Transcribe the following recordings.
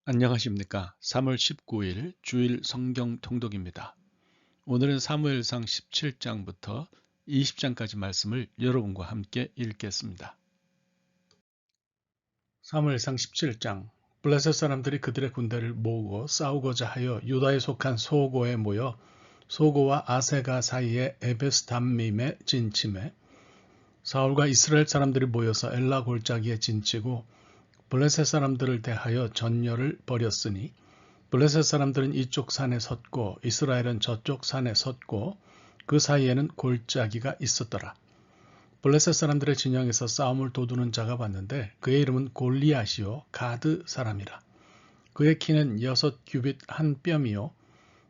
안녕하십니까. 3월 19일 주일 성경 통독입니다. 오늘은 사무엘상 17장부터 20장까지 말씀을 여러분과 함께 읽겠습니다. 사무엘상 17장. 블레셋 사람들이 그들의 군대를 모으고 싸우고자 하여 유다에 속한 소고에 모여 소고와 아세가 사이의 에베스담밈에 진침해 사울과 이스라엘 사람들이 모여서 엘라 골짜기에 진치고 블레셋 사람들을 대하여 전열을 벌였으니 블레셋 사람들은 이쪽 산에 섰고 이스라엘은 저쪽 산에 섰고 그 사이에는 골짜기가 있었더라. 블레셋 사람들의 진영에서 싸움을 도두는 자가 봤는데 그의 이름은 골리앗이요 가드 사람이라. 그의 키는 6규빗 한 뼘이요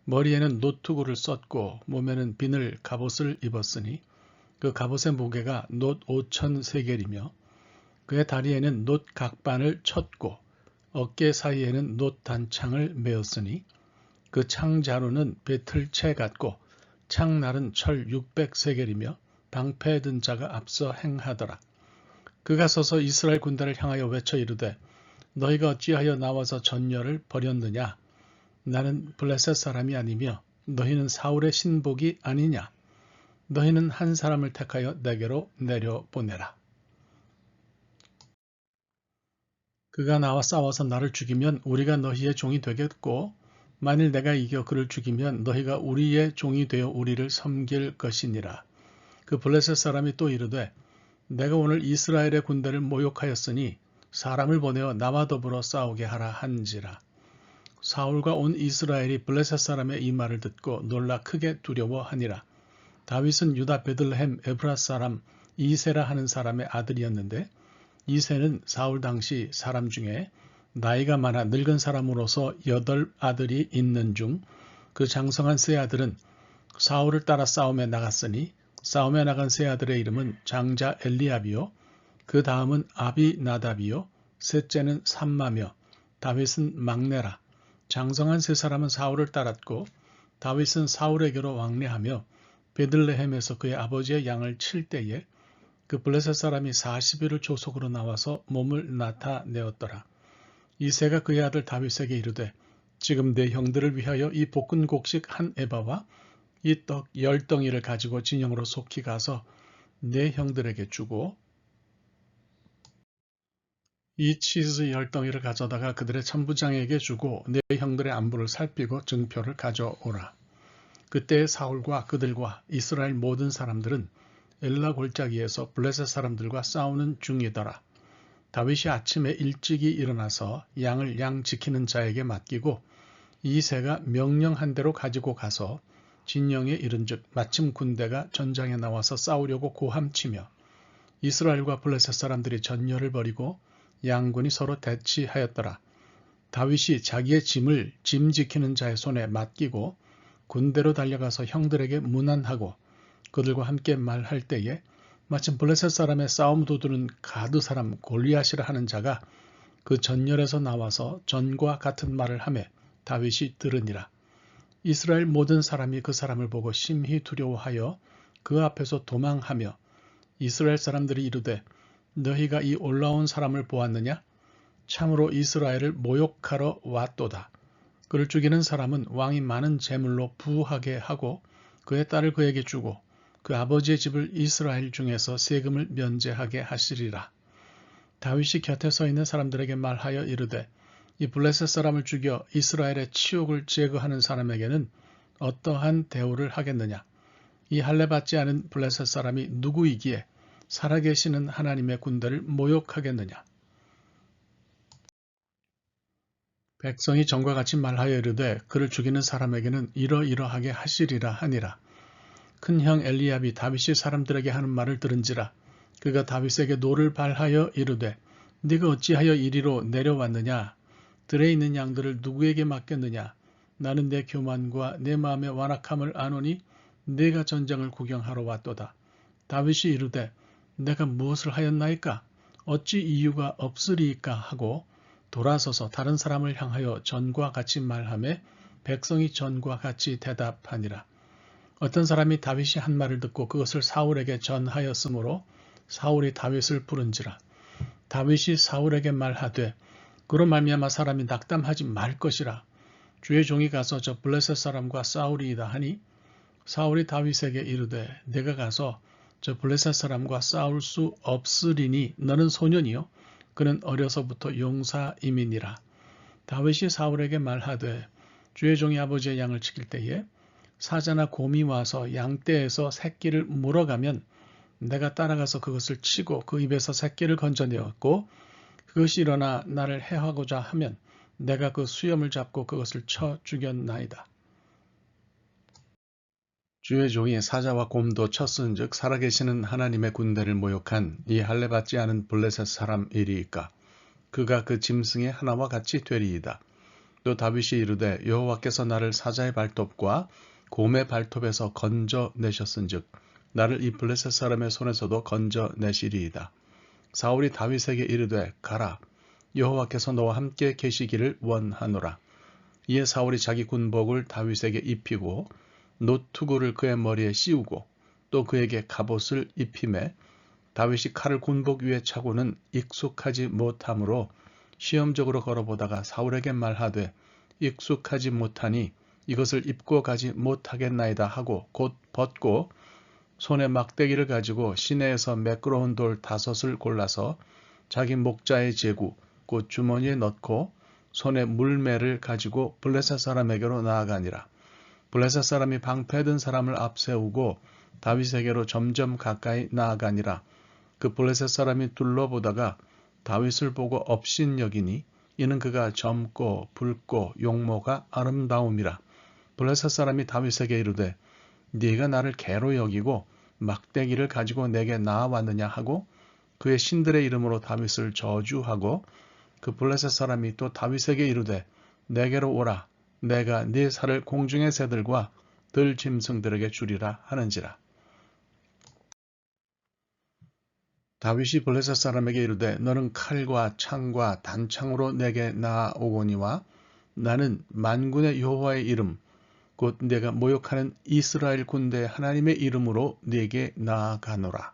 머리에는 노투구를 썼고 몸에는 비늘 갑옷을 입었으니 그 갑옷의 무게가 놋 5천 세겔이며 그의 다리에는 놋 각반을 쳤고 어깨 사이에는 놋 단창을 메었으니 그 창자루는 배틀채 같고 창날은 철 600세겔이며 방패에 든 자가 앞서 행하더라. 그가 서서 이스라엘 군대를 향하여 외쳐 이르되 너희가 어찌하여 나와서 전열을 벌였느냐. 나는 블레셋 사람이 아니며 너희는 사울의 신복이 아니냐. 너희는 한 사람을 택하여 내게로 내려보내라. 그가 나와 싸워서 나를 죽이면 우리가 너희의 종이 되겠고 만일 내가 이겨 그를 죽이면 너희가 우리의 종이 되어 우리를 섬길 것이니라. 그 블레셋 사람이 또 이르되 내가 오늘 이스라엘의 군대를 모욕하였으니 사람을 보내어 나와 더불어 싸우게 하라 한지라. 사울과 온 이스라엘이 블레셋 사람의 이 말을 듣고 놀라 크게 두려워하니라. 다윗은 유다 베들레헴 에브라 사람 이세라 하는 사람의 아들이었는데 이세는 사울 당시 사람 중에 나이가 많아 늙은 사람으로서 8 아들이 있는 중 그 장성한 세 아들은 사울을 따라 싸움에 나갔으니 싸움에 나간 세 아들의 이름은 장자 엘리압이요 그 다음은 아비나답이요 셋째는 삼마며 다윗은 막내라. 장성한 세 사람은 사울을 따랐고 다윗은 사울에게로 왕래하며 베들레헴에서 그의 아버지의 양을 칠 때에 그 블레셋 사람이 40일을 조속으로 나와서 몸을 나타내었더라. 이새가 그의 아들 다윗에게 이르되 지금 내 형들을 위하여 이 볶은 곡식 한 에바와 이 떡 10덩이를 가지고 진영으로 속히 가서 내 형들에게 주고 이 치즈 10덩이를 가져다가 그들의 천부장에게 주고 내 형들의 안부를 살피고 증표를 가져오라. 그때 사울과 그들과 이스라엘 모든 사람들은 엘라 골짜기에서 블레셋 사람들과 싸우는 중이더라. 다윗이 아침에 일찍이 일어나서 양을 양 지키는 자에게 맡기고 이새가 명령한 대로 가지고 가서 진영에 이른즉 마침 군대가 전장에 나와서 싸우려고 고함치며 이스라엘과 블레셋 사람들이 전열을 벌이고 양군이 서로 대치하였더라. 다윗이 자기의 짐을 짐 지키는 자의 손에 맡기고 군대로 달려가서 형들에게 문안하고 그들과 함께 말할 때에 마침 블레셋 사람의 싸움 도두는 가드 사람 골리앗이라 하는 자가 그 전열에서 나와서 전과 같은 말을 하매 다윗이 들으니라. 이스라엘 모든 사람이 그 사람을 보고 심히 두려워하여 그 앞에서 도망하며 이스라엘 사람들이 이르되 너희가 이 올라온 사람을 보았느냐? 참으로 이스라엘을 모욕하러 왔도다. 그를 죽이는 사람은 왕이 많은 재물로 부하게 하고 그의 딸을 그에게 주고 그 아버지의 집을 이스라엘 중에서 세금을 면제하게 하시리라. 다윗이 곁에 서 있는 사람들에게 말하여 이르되 이 블레셋 사람을 죽여 이스라엘의 치욕을 제거하는 사람에게는 어떠한 대우를 하겠느냐. 이 할례 받지 않은 블레셋 사람이 누구이기에 살아계시는 하나님의 군대를 모욕하겠느냐. 백성이 전과 같이 말하여 이르되 그를 죽이는 사람에게는 이러이러하게 하시리라 하니라. 큰형 엘리압이 다윗이 사람들에게 하는 말을 들은지라. 그가 다윗에게 노를 발하여 이르되 네가 어찌하여 이리로 내려왔느냐. 들에 있는 양들을 누구에게 맡겼느냐. 나는 내 교만과 내 마음의 완악함을 아노니 네가 전쟁을 구경하러 왔도다. 다윗이 이르되 내가 무엇을 하였나이까. 어찌 이유가 없으리이까 하고 돌아서서 다른 사람을 향하여 전과 같이 말하며 백성이 전과 같이 대답하니라. 어떤 사람이 다윗이 한 말을 듣고 그것을 사울에게 전하였으므로 사울이 다윗을 부른지라. 다윗이 사울에게 말하되 그로 말미암아 사람이 낙담하지 말 것이라. 주의 종이 가서 저 블레셋 사람과 싸우리이다 하니 사울이 다윗에게 이르되 내가 가서 저 블레셋 사람과 싸울 수 없으리니 너는 소년이요 그는 어려서부터 용사임이니라. 다윗이 사울에게 말하되 주의 종이 아버지의 양을 지킬 때에 사자나 곰이 와서 양떼에서 새끼를 물어가면 내가 따라가서 그것을 치고 그 입에서 새끼를 건져내었고 그것이 일어나 나를 해하고자 하면 내가 그 수염을 잡고 그것을 쳐 죽였나이다. 주의 종이 사자와 곰도 쳤은즉 살아계시는 하나님의 군대를 모욕한 이 할례받지 않은 블레셋 사람 이리이까. 그가 그 짐승의 하나와 같이 되리이다. 또 다윗이 이르되 여호와께서 나를 사자의 발톱과 곰의 발톱에서 건져내셨은즉 나를 이 블레셋 사람의 손에서도 건져내시리이다. 사울이 다윗에게 이르되 가라. 여호와께서 너와 함께 계시기를 원하노라. 이에 사울이 자기 군복을 다윗에게 입히고 노투구를 그의 머리에 씌우고 또 그에게 갑옷을 입히매 다윗이 칼을 군복 위에 차고는 익숙하지 못하므로 시험적으로 걸어보다가 사울에게 말하되 익숙하지 못하니 이것을 입고 가지 못하겠나이다 하고 곧 벗고 손에 막대기를 가지고 시내에서 매끄러운 돌 5을 골라서 자기 목자의 제구 곧 주머니에 넣고 손에 물매를 가지고 블레셋 사람에게로 나아가니라. 블레셋 사람이 방패 든 사람을 앞세우고 다윗에게로 점점 가까이 나아가니라. 그 블레셋 사람이 둘러보다가 다윗을 보고 업신여기니 이는 그가 젊고 붉고 용모가 아름다움이라. 블레셋 사람이 다윗에게 이르되 네가 나를 개로 여기고 막대기를 가지고 내게 나아왔느냐 하고 그의 신들의 이름으로 다윗을 저주하고 그 블레셋 사람이 또 다윗에게 이르되 내게로 오라. 내가 네 살을 공중의 새들과 들 짐승들에게 주리라 하는지라. 다윗이 블레셋 사람에게 이르되 너는 칼과 창과 단창으로 내게 나아오거니와 나는 만군의 여호와의 이름 곧 내가 모욕하는 이스라엘 군대 하나님의 이름으로 네게 나아가노라.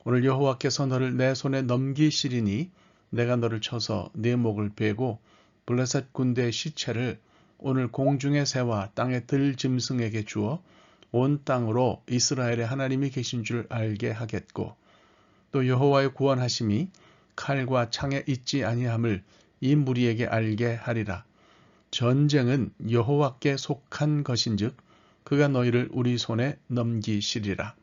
오늘 여호와께서 너를 내 손에 넘기시리니 내가 너를 쳐서 네 목을 베고 블레셋 군대의 시체를 오늘 공중의 새와 땅의 들 짐승에게 주어 온 땅으로 이스라엘의 하나님이 계신 줄 알게 하겠고 또 여호와의 구원하심이 칼과 창에 있지 아니함을 이 무리에게 알게 하리라. 전쟁은 여호와께 속한 것인즉 그가 너희를 우리 손에 넘기시리라.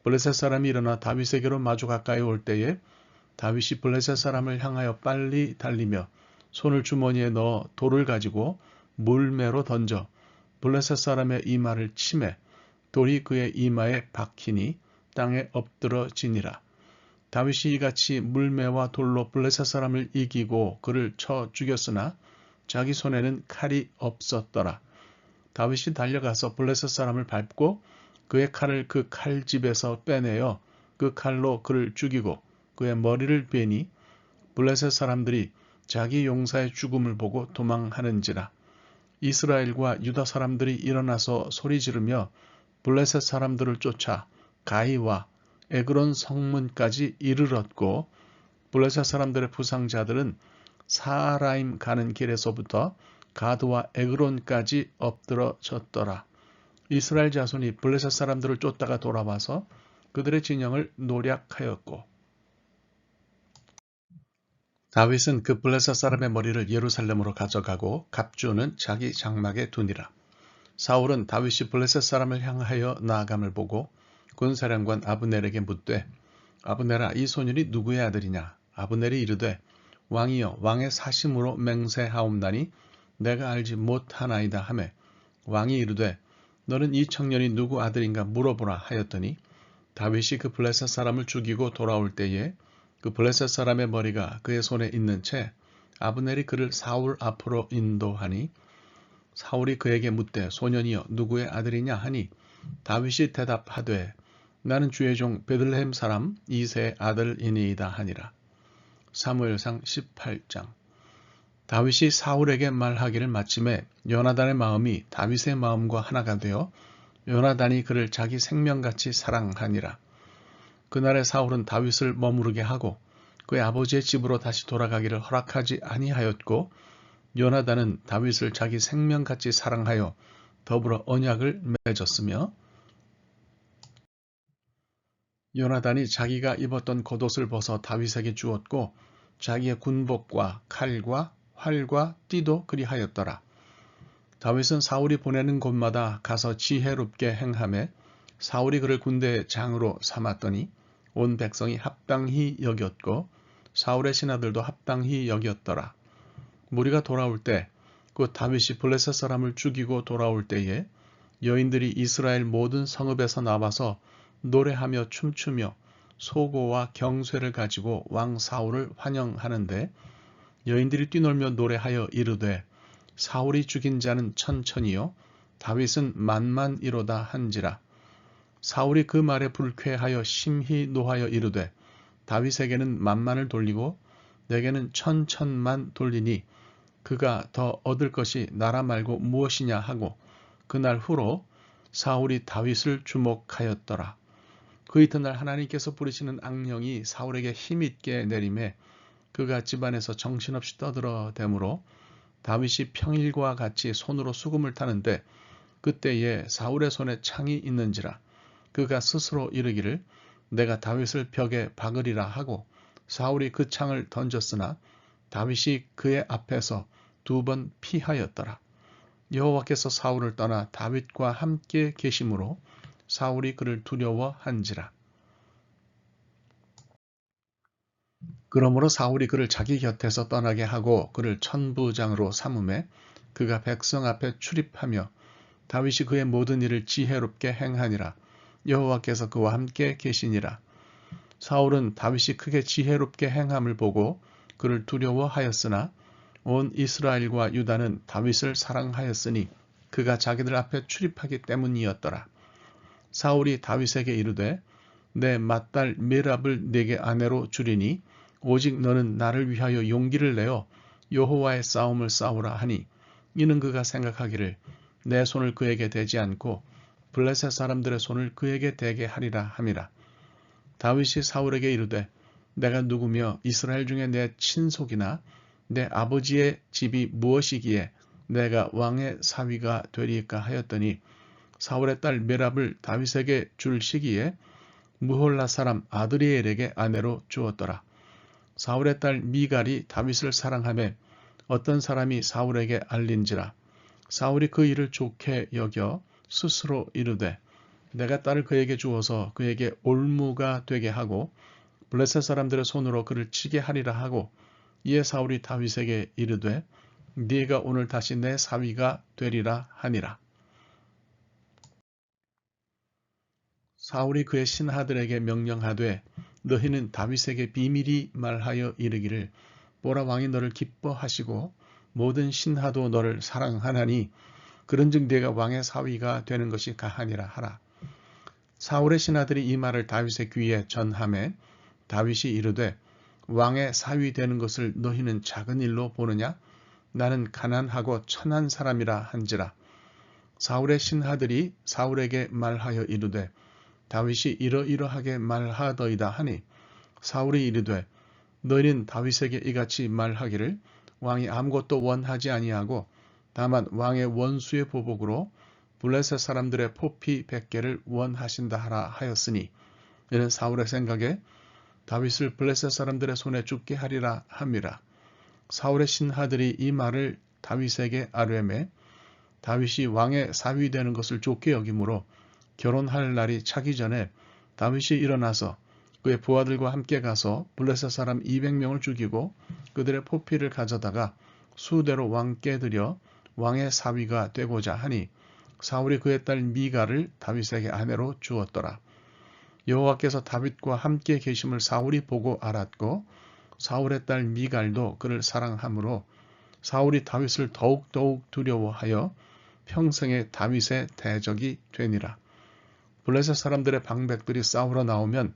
블레셋 사람이 일어나 다윗에게로 마주 가까이 올 때에 다윗이 블레셋 사람을 향하여 빨리 달리며 손을 주머니에 넣어 돌을 가지고 물매로 던져 블레셋 사람의 이마를 치매 돌이 그의 이마에 박히니 땅에 엎드러지니라. 다윗이 이같이 물매와 돌로 블레셋 사람을 이기고 그를 쳐 죽였으나 자기 손에는 칼이 없었더라. 다윗이 달려가서 블레셋 사람을 밟고 그의 칼을 그 칼집에서 빼내어 그 칼로 그를 죽이고 그의 머리를 베니 블레셋 사람들이 자기 용사의 죽음을 보고 도망하는지라. 이스라엘과 유다 사람들이 일어나서 소리 지르며 블레셋 사람들을 쫓아 가이와 에그론 성문까지 이르렀고 블레셋 사람들의 부상자들은 사라임 가는 길에서부터 가드와 에그론까지 엎드러졌더라. 이스라엘 자손이 블레셋 사람들을 쫓다가 돌아와서 그들의 진영을 노략하였고 다윗은 그 블레셋 사람의 머리를 예루살렘으로 가져가고 갑주는 자기 장막에 두니라. 사울은 다윗이 블레셋 사람을 향하여 나아감을 보고 군사령관 아브넬에게 묻되 아브넬아 이 소년이 누구의 아들이냐. 아브넬이 이르되 왕이여 왕의 사심으로 맹세하옵나니 내가 알지 못하나이다 하매 왕이 이르되 너는 이 청년이 누구 아들인가 물어보라 하였더니 다윗이 그 블레셋 사람을 죽이고 돌아올 때에 그 블레셋 사람의 머리가 그의 손에 있는 채 아브넬이 그를 사울 앞으로 인도하니 사울이 그에게 묻되 소년이여 누구의 아들이냐 하니 다윗이 대답하되 나는 주의 종 베들레헴 사람 이새의 아들이니이다 하니라. 사무엘상 18장. 다윗이 사울에게 말하기를 마침에 요나단의 마음이 다윗의 마음과 하나가 되어 요나단이 그를 자기 생명같이 사랑하니라. 그날에 사울은 다윗을 머무르게 하고 그의 아버지의 집으로 다시 돌아가기를 허락하지 아니하였고 요나단은 다윗을 자기 생명같이 사랑하여 더불어 언약을 맺었으며 요나단이 자기가 입었던 겉옷을 벗어 다윗에게 주었고 자기의 군복과 칼과 활과 띠도 그리하였더라. 다윗은 사울이 보내는 곳마다 가서 지혜롭게 행하매 사울이 그를 군대의 장으로 삼았더니 온 백성이 합당히 여겼고 사울의 신하들도 합당히 여겼더라. 무리가 돌아올 때 곧 다윗이 블레셋 사람을 죽이고 돌아올 때에 여인들이 이스라엘 모든 성읍에서 나와서 노래하며 춤추며 소고와 경쇠를 가지고 왕 사울을 환영하는데 여인들이 뛰놀며 노래하여 이르되 사울이 죽인 자는 천천히요 다윗은 만만이로다 한지라. 사울이 그 말에 불쾌하여 심히 노하여 이르되 다윗에게는 만만을 돌리고 내게는 천천만 돌리니 그가 더 얻을 것이 나라 말고 무엇이냐 하고 그날 후로 사울이 다윗을 주목하였더라. 그 이튿날 하나님께서 부르시는 악령이 사울에게 힘있게 내림에 그가 집안에서 정신없이 떠들어대므로 다윗이 평일과 같이 손으로 수금을 타는데 그때에 사울의 손에 창이 있는지라. 그가 스스로 이르기를 내가 다윗을 벽에 박으리라 하고 사울이 그 창을 던졌으나 다윗이 그의 앞에서 2번 피하였더라. 여호와께서 사울을 떠나 다윗과 함께 계심으로 사울이 그를 두려워한지라. 그러므로 사울이 그를 자기 곁에서 떠나게 하고 그를 천부장으로 삼음에 그가 백성 앞에 출입하며 다윗이 그의 모든 일을 지혜롭게 행하니라. 여호와께서 그와 함께 계시니라. 사울은 다윗이 크게 지혜롭게 행함을 보고 그를 두려워하였으나 온 이스라엘과 유다는 다윗을 사랑하였으니 그가 자기들 앞에 출입하기 때문이었더라. 사울이 다윗에게 이르되 내 맏딸 메랍을 네게 아내로 주리니 오직 너는 나를 위하여 용기를 내어 여호와의 싸움을 싸우라 하니 이는 그가 생각하기를 내 손을 그에게 대지 않고 블레셋 사람들의 손을 그에게 대게 하리라 함이라. 다윗이 사울에게 이르되 내가 누구며 이스라엘 중에 내 친속이나 내 아버지의 집이 무엇이기에 내가 왕의 사위가 되리까 하였더니 사울의 딸 메랍을 다윗에게 줄 시기에 무홀라 사람 아드리엘에게 아내로 주었더라. 사울의 딸 미갈이 다윗을 사랑하며 어떤 사람이 사울에게 알린지라. 사울이 그 일을 좋게 여겨 스스로 이르되 내가 딸을 그에게 주어서 그에게 올무가 되게 하고 블레셋 사람들의 손으로 그를 치게 하리라 하고 이에 사울이 다윗에게 이르되 네가 오늘 다시 내 사위가 되리라 하니라. 사울이 그의 신하들에게 명령하되 너희는 다윗에게 비밀히 말하여 이르기를 보라 왕이 너를 기뻐하시고 모든 신하도 너를 사랑하나니 그런즉 네가 왕의 사위가 되는 것이 가하니라 하라. 사울의 신하들이 이 말을 다윗의 귀에 전하매 다윗이 이르되 왕의 사위 되는 것을 너희는 작은 일로 보느냐? 나는 가난하고 천한 사람이라 한지라. 사울의 신하들이 사울에게 말하여 이르되 다윗이 이러이러하게 말하더이다 하니 사울이 이르되 너희는 다윗에게 이같이 말하기를 왕이 아무것도 원하지 아니하고 다만 왕의 원수의 보복으로 블레셋 사람들의 포피 100개를 원하신다 하라 하였으니 이는 사울의 생각에 다윗을 블레셋 사람들의 손에 죽게 하리라 함이라. 사울의 신하들이 이 말을 다윗에게 아뢰매 다윗이 왕의 사위 되는 것을 좋게 여기므로 결혼할 날이 차기 전에 다윗이 일어나서 그의 부하들과 함께 가서 블레셋 사람 200명을 죽이고 그들의 포피를 가져다가 수대로 왕께 드려 왕의 사위가 되고자 하니 사울이 그의 딸 미갈을 다윗에게 아내로 주었더라. 여호와께서 다윗과 함께 계심을 사울이 보고 알았고 사울의 딸 미갈도 그를 사랑하므로 사울이 다윗을 더욱 두려워하여 평생에 다윗의 대적이 되니라. 블레셋 사람들의 방백들이 싸우러 나오면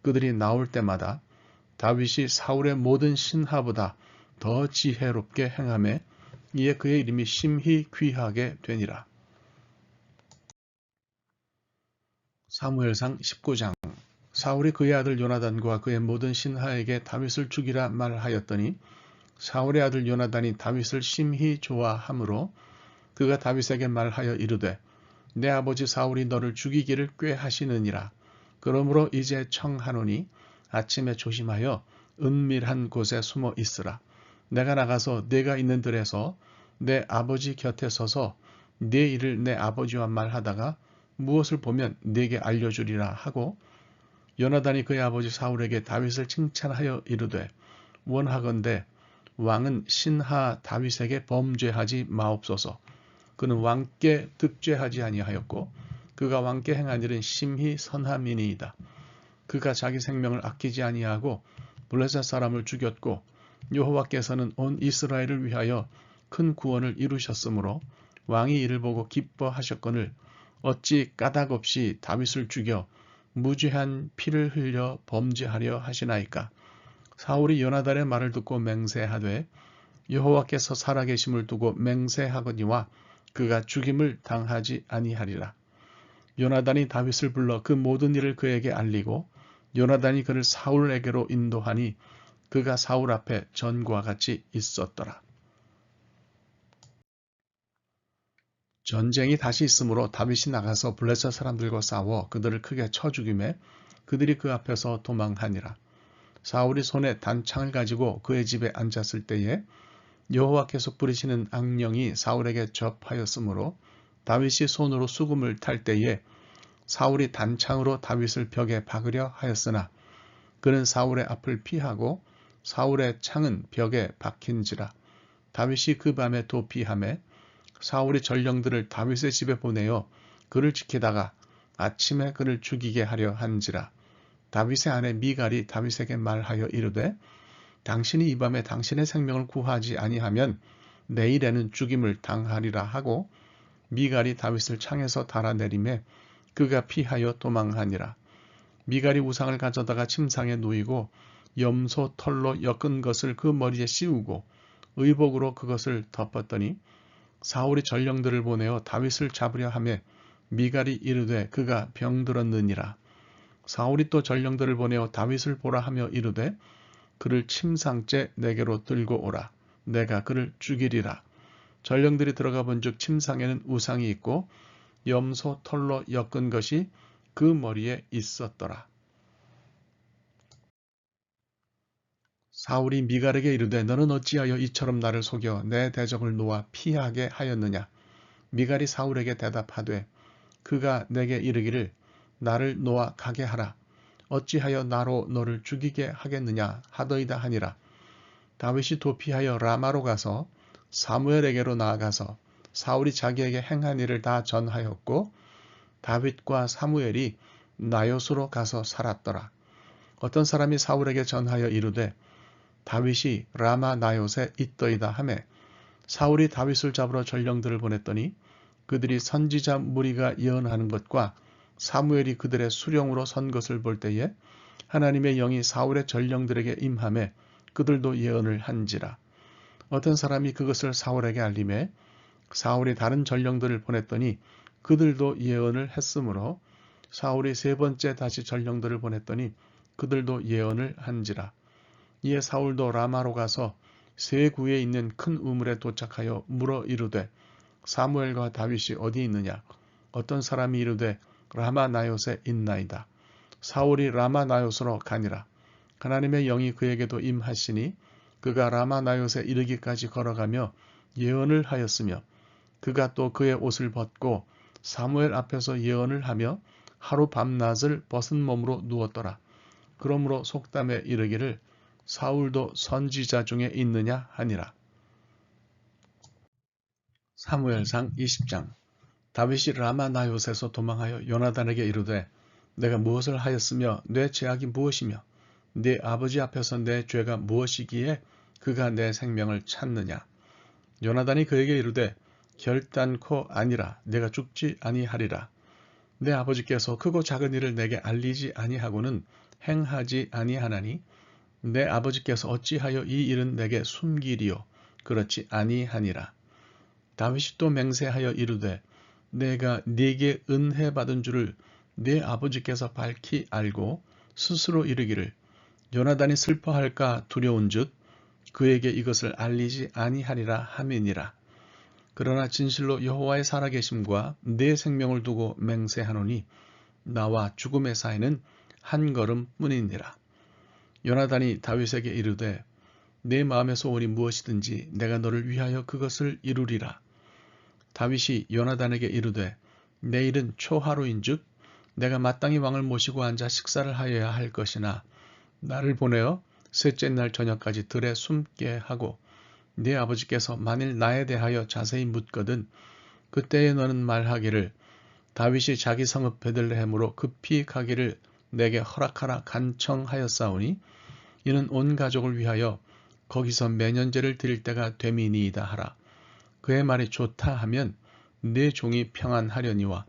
그들이 나올 때마다 다윗이 사울의 모든 신하보다 더 지혜롭게 행하며 이에 그의 이름이 심히 귀하게 되니라. 사무엘상 19장 사울이 그의 아들 요나단과 그의 모든 신하에게 다윗을 죽이라 말하였더니 사울의 아들 요나단이 다윗을 심히 좋아하므로 그가 다윗에게 말하여 이르되 내 아버지 사울이 너를 죽이기를 꾀하시느니라. 그러므로 이제 청하노니 아침에 조심하여 은밀한 곳에 숨어 있으라. 내가 나가서 네가 있는 들에서 내 아버지 곁에 서서 네 일을 내 아버지와 말하다가 무엇을 보면 네게 알려주리라 하고 요나단이 그의 아버지 사울에게 다윗을 칭찬하여 이르되 원하건대 왕은 신하 다윗에게 범죄하지 마옵소서. 그는 왕께 득죄하지 아니하였고 그가 왕께 행한 일은 심히 선함이니이다. 그가 자기 생명을 아끼지 아니하고 블레셋 사람을 죽였고 여호와께서는 온 이스라엘을 위하여 큰 구원을 이루셨으므로 왕이 이를 보고 기뻐하셨거늘 어찌 까닭없이 다윗을 죽여 무죄한 피를 흘려 범죄하려 하시나이까. 사울이 요나단의 말을 듣고 맹세하되 여호와께서 살아계심을 두고 맹세하거니와 그가 죽임을 당하지 아니하리라. 요나단이 다윗을 불러 그 모든 일을 그에게 알리고 요나단이 그를 사울에게로 인도하니 그가 사울 앞에 전과 같이 있었더라. 전쟁이 다시 있으므로 다윗이 나가서 블레셋 사람들과 싸워 그들을 크게 쳐 죽이매 그들이 그 앞에서 도망하니라. 사울이 손에 단창을 가지고 그의 집에 앉았을 때에 여호와께서 부리시는 악령이 사울에게 접하였으므로 다윗이 손으로 수금을 탈 때에 사울이 단창으로 다윗을 벽에 박으려 하였으나 그는 사울의 앞을 피하고 사울의 창은 벽에 박힌지라. 다윗이 그 밤에 도피하매 사울이 전령들을 다윗의 집에 보내어 그를 지키다가 아침에 그를 죽이게 하려 한지라. 다윗의 아내 미갈이 다윗에게 말하여 이르되 당신이 이 밤에 당신의 생명을 구하지 아니하면 내일에는 죽임을 당하리라 하고 미갈이 다윗을 창에서 달아내리매 그가 피하여 도망하니라. 미갈이 우상을 가져다가 침상에 누이고 염소 털로 엮은 것을 그 머리에 씌우고 의복으로 그것을 덮었더니 사울이 전령들을 보내어 다윗을 잡으려 하며 미갈이 이르되 그가 병들었느니라. 사울이 또 전령들을 보내어 다윗을 보라 하며 이르되 그를 침상째 내게로 들고 오라. 내가 그를 죽이리라. 전령들이 들어가 본즉 침상에는 우상이 있고 염소 털로 엮은 것이 그 머리에 있었더라. 사울이 미갈에게 이르되 너는 어찌하여 이처럼 나를 속여 내 대적을 놓아 피하게 하였느냐. 미갈이 사울에게 대답하되 그가 내게 이르기를 나를 놓아 가게 하라. 어찌하여 나로 너를 죽이게 하겠느냐 하더이다 하니라. 다윗이 도피하여 라마로 가서 사무엘에게로 나아가서 사울이 자기에게 행한 일을 다 전하였고 다윗과 사무엘이 나요스로 가서 살았더라. 어떤 사람이 사울에게 전하여 이르되 다윗이 라마 나요스에 있더이다 하매 사울이 다윗을 잡으러 전령들을 보냈더니 그들이 선지자 무리가 예언하는 것과 사무엘이 그들의 수령으로 선 것을 볼 때에 하나님의 영이 사울의 전령들에게 임하매 그들도 예언을 한지라. 어떤 사람이 그것을 사울에게 알림해 사울이 다른 전령들을 보냈더니 그들도 예언을 했으므로 사울이 세 번째 다시 전령들을 보냈더니 그들도 예언을 한지라. 이에 사울도 라마로 가서 세 구에 있는 큰 우물에 도착하여 물어 이르되 사무엘과 다윗이 어디 있느냐. 어떤 사람이 이르되 라마 나요스에 있나이다. 사울이 라마 나요스로 가니라. 하나님의 영이 그에게도 임하시니 그가 라마 나요스에 이르기까지 걸어가며 예언을 하였으며 그가 또 그의 옷을 벗고 사무엘 앞에서 예언을 하며 하루 밤낮을 벗은 몸으로 누웠더라. 그러므로 속담에 이르기를 사울도 선지자 중에 있느냐 하니라. 사무엘상 20장. 다윗이 라마 나요스에서 도망하여 요나단에게 이르되 내가 무엇을 하였으며 내 죄악이 무엇이며 네 아버지 앞에서 내 죄가 무엇이기에 그가 내 생명을 찾느냐. 요나단이 그에게 이르되 결단코 아니라 내가 죽지 아니하리라. 내 아버지께서 크고 작은 일을 내게 알리지 아니하고는 행하지 아니하나니 내 아버지께서 어찌하여 이 일은 내게 숨기리요. 그렇지 아니하니라. 다윗이 또 맹세하여 이르되 내가 네게 은혜 받은 줄을 네 아버지께서 밝히 알고 스스로 이르기를 요나단이 슬퍼할까 두려운즉 그에게 이것을 알리지 아니하리라 함이니라. 그러나 진실로 여호와의 살아계심과 내 생명을 두고 맹세하노니 나와 죽음의 사이는 한 걸음뿐이니라. 요나단이 다윗에게 이르되 내 마음의 소원이 무엇이든지 내가 너를 위하여 그것을 이루리라. 다윗이 요나단에게 이르되 내일은 초하루인즉 내가 마땅히 왕을 모시고 앉아 식사를 하여야 할 것이나 나를 보내어 셋째 날 저녁까지 들에 숨게 하고 네 아버지께서 만일 나에 대하여 자세히 묻거든 그때에 너는 말하기를 다윗이 자기 성읍 베들레헴으로 급히 가기를 내게 허락하라 간청하였사오니 이는 온 가족을 위하여 거기서 매년제를 드릴 때가 됨이니이다 하라. 그의 말이 좋다 하면 내 종이 평안하려니와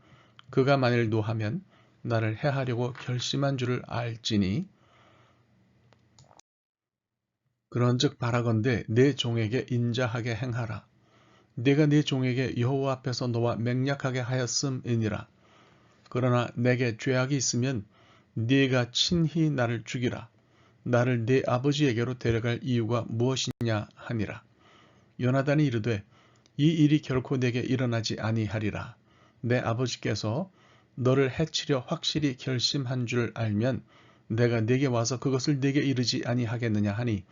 그가 만일 노하면 나를 해하려고 결심한 줄을 알지니 그런즉 바라건대 내 종에게 인자하게 행하라. 내가 네 종에게 여호와 앞에서 너와 맹약하게 하였음이니라. 그러나 내게 죄악이 있으면 네가 친히 나를 죽이라. 나를 네 아버지에게로 데려갈 이유가 무엇이냐 하니라. 요나단이 이르되 이 일이 결코 내게 일어나지 아니하리라. 내 아버지께서 너를 해치려 확실히 결심한 줄 알면 내가 네게 와서 그것을 네게 이르지 아니하겠느냐 하니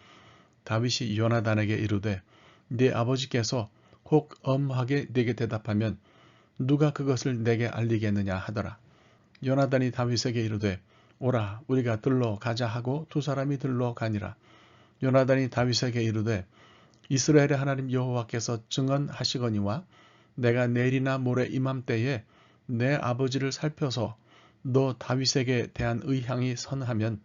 다윗이 요나단에게 이르되 네 아버지께서 혹 엄하게 네게 대답하면 누가 그것을 내게 알리겠느냐 하더라. 요나단이 다윗에게 이르되 오라 우리가 들러 가자 하고 두 사람이 들러 가니라. 요나단이 다윗에게 이르되 이스라엘의 하나님 여호와께서 증언하시거니와 내가 내일이나 모레 이맘때에 내 아버지를 살펴서 너 다윗에게 대한 의향이 선하면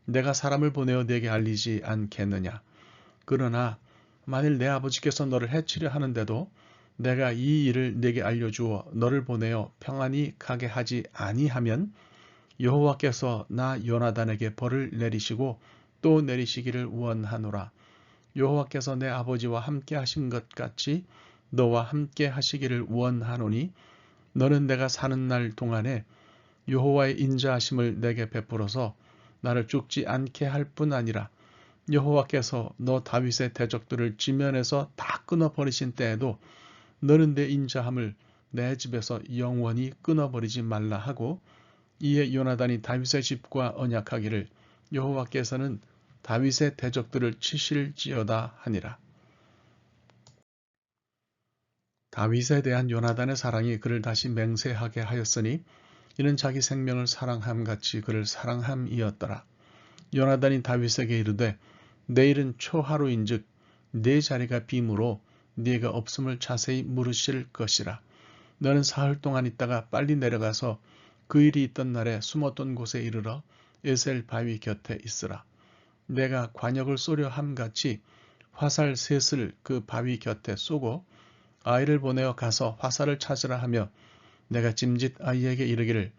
내가 사람을 보내어 네게 알리지 않겠느냐. 그러나 만일 내 아버지께서 너를 해치려 하는데도 내가 이 일을 네게 알려주어 너를 보내어 평안히 가게 하지 아니하면 여호와께서 나 요나단에게 벌을 내리시고 또 내리시기를 원하노라. 여호와께서 내 아버지와 함께 하신 것 같이 너와 함께 하시기를 원하노니 너는 내가 사는 날 동안에 여호와의 인자하심을 내게 베풀어서 나를 죽지 않게 할 뿐 아니라 여호와께서 너 다윗의 대적들을 지면에서 다 끊어버리신 때에도 너는 내 인자함을 내 집에서 영원히 끊어버리지 말라 하고 이에 요나단이 다윗의 집과 언약하기를 여호와께서는 다윗의 대적들을 치실지어다 하니라. 다윗에 대한 요나단의 사랑이 그를 다시 맹세하게 하였으니 이는 자기 생명을 사랑함같이 그를 사랑함이었더라. 요나단이 다윗에게 이르되 내일은 초하루인즉 네 자리가 빔으로 네가 없음을 자세히 물으실 것이라. 너는 사흘 동안 있다가 빨리 내려가서 그 일이 있던 날에 숨었던 곳에 이르러 에셀 바위 곁에 있으라. 내가 관역을 쏘려 함같이 화살 셋을 그 바위 곁에 쏘고 아이를 보내어 가서 화살을 찾으라 하며 내가 짐짓 아이에게 이르기를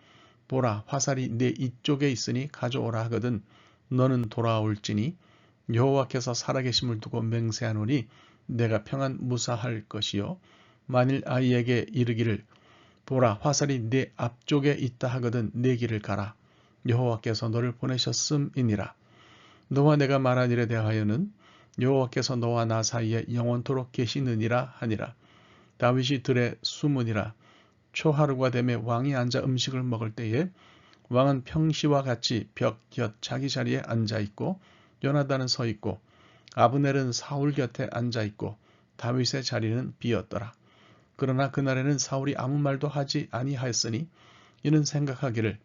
보라 화살이 네 이쪽에 있으니 가져오라 하거든 너는 돌아올지니 여호와께서 살아계심을 두고 맹세하노니 내가 평안 무사할 것이요 만일 아이에게 이르기를 보라 화살이 네 앞쪽에 있다 하거든 네 길을 가라 여호와께서 너를 보내셨음이니라. 너와 내가 말한 일에 대하여는 여호와께서 너와 나 사이에 영원토록 계시느니라 하니라. 다윗이 들에 숨으니라. 초하루가 되매 왕이 앉아 음식을 먹을 때에 왕은 평시와 같이 벽 곁 자기 자리에 앉아 있고 요나단은 서 있고 아브넬은 사울 곁에 앉아 있고 다윗의 자리는 비었더라. 그러나 그날에는 사울이 아무 말도 하지 아니하였으니 이는 생각하기를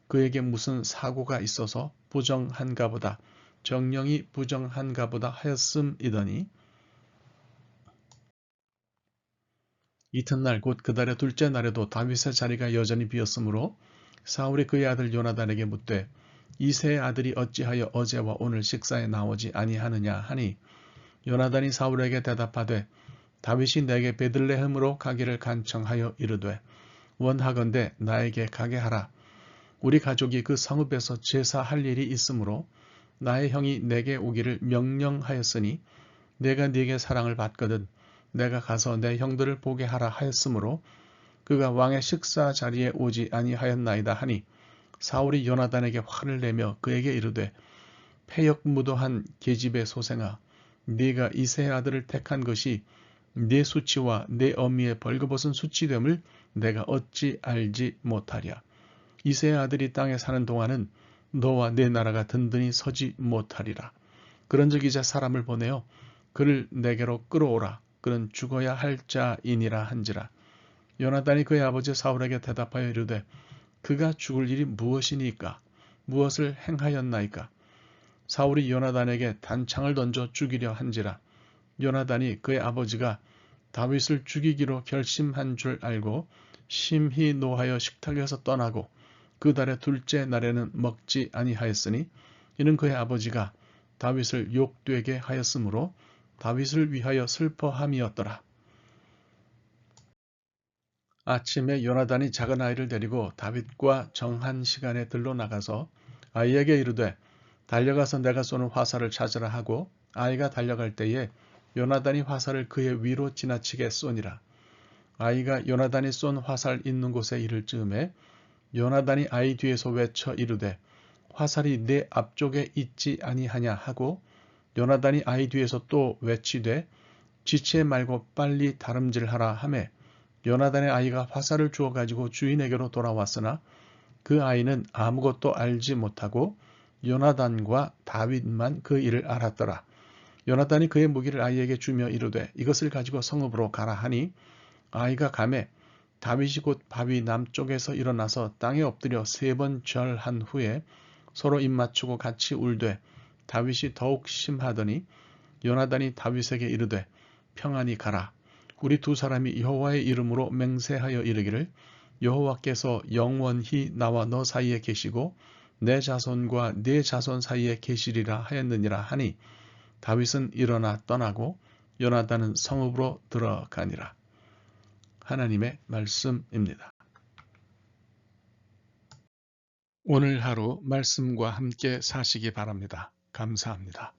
그에게 무슨 사고가 있어서 부정한가 보다 정령이 부정한가 보다 하였음이더니 이튿날 곧 그달의 둘째 날에도 다윗의 자리가 여전히 비었으므로 사울이 그의 아들 요나단에게 묻되 이새의 아들이 어찌하여 어제와 오늘 식사에 나오지 아니하느냐 하니 요나단이 사울에게 대답하되 다윗이 내게 베들레헴으로 가기를 간청하여 이르되 원하건대 나에게 가게 하라. 우리 가족이 그 성읍에서 제사할 일이 있으므로 나의 형이 내게 오기를 명령하였으니 내가 네게 사랑을 받거든 내가 가서 내 형들을 보게 하라 하였으므로 그가 왕의 식사 자리에 오지 아니하였나이다 하니 사울이 요나단에게 화를 내며 그에게 이르되 패역무도한 계집의 소생아, 네가 이새의 아들을 택한 것이 네 수치와 네 어미의 벌거벗은 수치됨을 내가 어찌 알지 못하랴. 이새의 아들이 땅에 사는 동안은 너와 네 나라가 든든히 서지 못하리라. 그런즉 이제 사람을 보내어 그를 내게로 끌어오라. 그는 죽어야 할 자이니라 한지라. 요나단이 그의 아버지 사울에게 대답하여 이르되 그가 죽을 일이 무엇이니까? 무엇을 행하였나이까? 사울이 요나단에게 단창을 던져 죽이려 한지라. 요나단이 그의 아버지가 다윗을 죽이기로 결심한 줄 알고 심히 노하여 식탁에서 떠나고 그 달의 둘째 날에는 먹지 아니하였으니 이는 그의 아버지가 다윗을 욕되게 하였으므로 다윗을 위하여 슬퍼함이었더라. 아침에 요나단이 작은 아이를 데리고 다윗과 정한 시간에 들러 나가서 아이에게 이르되 달려가서 내가 쏘는 화살을 찾으라 하고 아이가 달려갈 때에 요나단이 화살을 그의 위로 지나치게 쏘니라. 아이가 요나단이 쏜 화살 있는 곳에 이를 즈음에 요나단이 아이 뒤에서 외쳐 이르되 화살이 내 앞쪽에 있지 아니하냐 하고 요나단이 아이 뒤에서 또 외치되 지체 말고 빨리 다름질하라 하매 요나단의 아이가 화살을 주워 가지고 주인에게로 돌아왔으나 그 아이는 아무것도 알지 못하고 요나단과 다윗만 그 일을 알았더라. 요나단이 그의 무기를 아이에게 주며 이르되 이것을 가지고 성읍으로 가라 하니 아이가 가매 다윗이 곧 바위 남쪽에서 일어나서 땅에 엎드려 3번 절한 후에 서로 입맞추고 같이 울되 다윗이 더욱 심하더니 요나단이 다윗에게 이르되 평안히 가라. 우리 두 사람이 여호와의 이름으로 맹세하여 이르기를 여호와께서 영원히 나와 너 사이에 계시고 내 자손과 네 자손 사이에 계시리라 하였느니라 하니 다윗은 일어나 떠나고 요나단은 성읍으로 들어가니라. 하나님의 말씀입니다. 오늘 하루 말씀과 함께 사시기 바랍니다. 감사합니다.